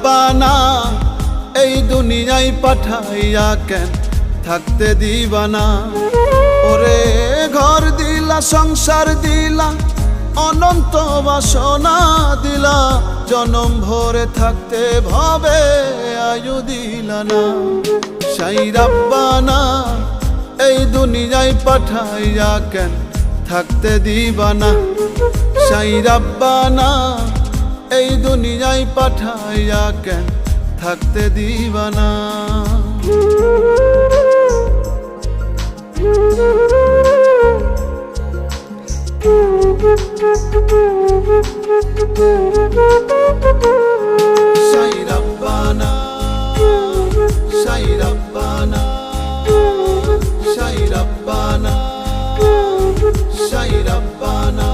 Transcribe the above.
রাব্বানা এই দুনিয়ায় পাঠাইয়া কেন থাকতে দিবানা। ওরে ঘর দিলা সংসার দিলা অনন্ত বাসনা দিলা, জনম ভরে থাকতে ভবে আয়ু দিলা না। সাই রাব্বানা এই দুনিয়ায় পাঠাইয়া কেন থাকতে দিবানা। সাই রাব্বানা এই দুনিয়ায় পাঠাইয়া কেন থাকতে দিবানা। সাই রাব্বানা সাই রাব্বানা সাই রাব্বানা সাই রাব্বানা।